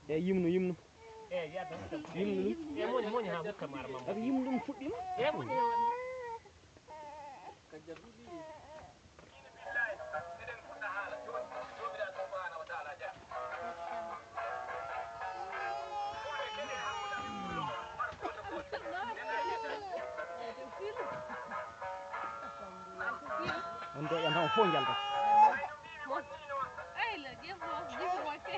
e yimnu yimnu e moni ha bukka mar mam abi yimnu dum fuddima e moni on do yan fo jalta ay la jef mo ke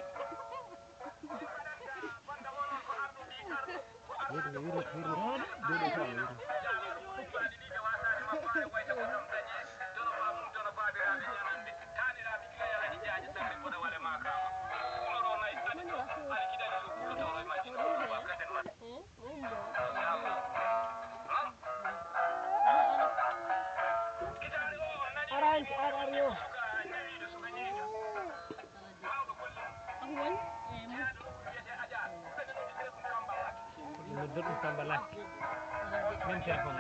ندرب كامبلاك من تلفون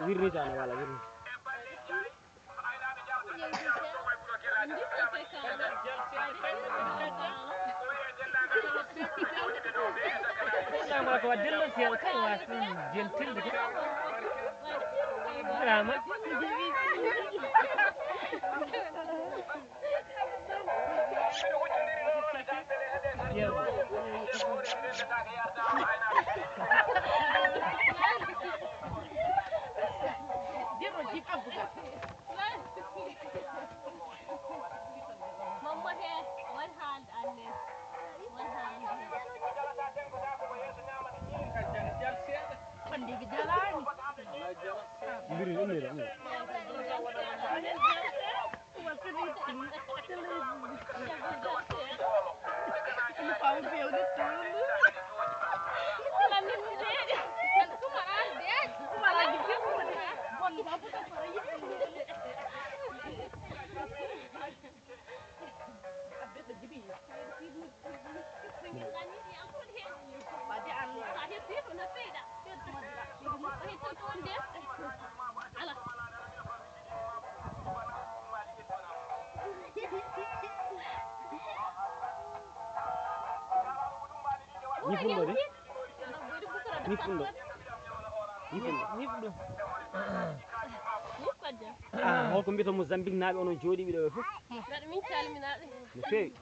wirni tane wala wirni ما ko dillo sel kay wa gentil de drama Nifundo holko mbito Mozambique naabe onon joodi bi do fof min calminaade no feewi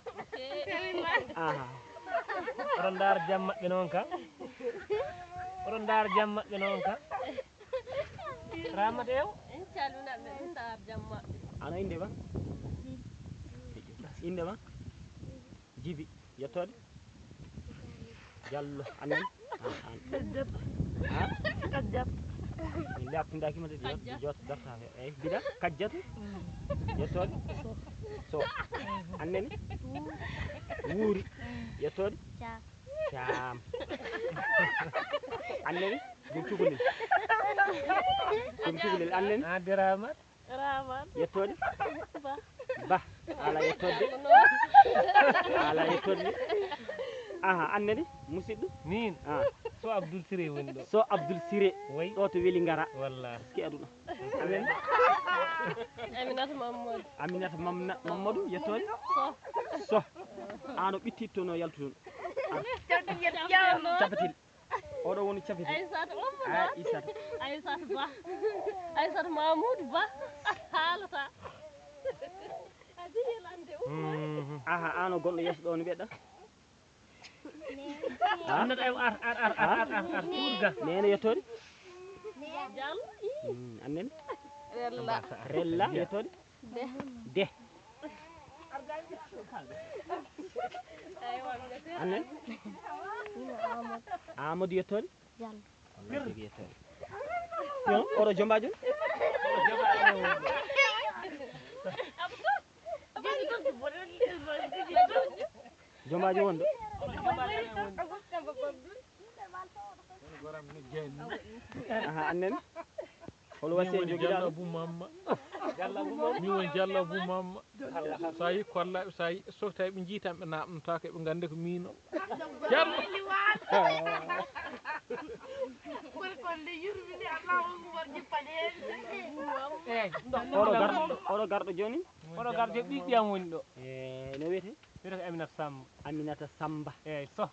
oron dar jam mabbe non ka oron dar jam mabbe non ka ramata ew min calminaade min dar jam mabbe ana inde ma jibi yettode jallo anen kajjat min laftindaki mate jot darta ay bida kajjat yettode so annene wuuri yettode jam annene dum tugulel annene adirama yettode ba ala yettode aha annene musiddo min so Abdul Sire woni do so Abdul Sire way do to weli ngara wallahi ski aduna amen Aminata Mamadou yettode so ano bittito no yaltuno capatil odo woni capatil Aissata Mamoudou Ba halata adi helande aha ano gondo yeso do no bedda annata ar turga nene yettode Diallo. annen Rella. rella yettode de Aywa ngati. annen amadou yettode Diallo. wallahi jogi yettode yo oɗo jombajo jombajo wonɗo aha annen hol wasi en joguiɗa Abou Mamma mi woni Diallo Abou Mamma sa yi kollaɓe sa yi so tawi ɓe jiitan ɓe namdotako ɓe gande ko mino Diallo oɗo garɗo joni oɗo garde ɓiɓɓiyam woni ɗo no wiyete wiyete ko Aminata Samba Aminata Samba eyyi so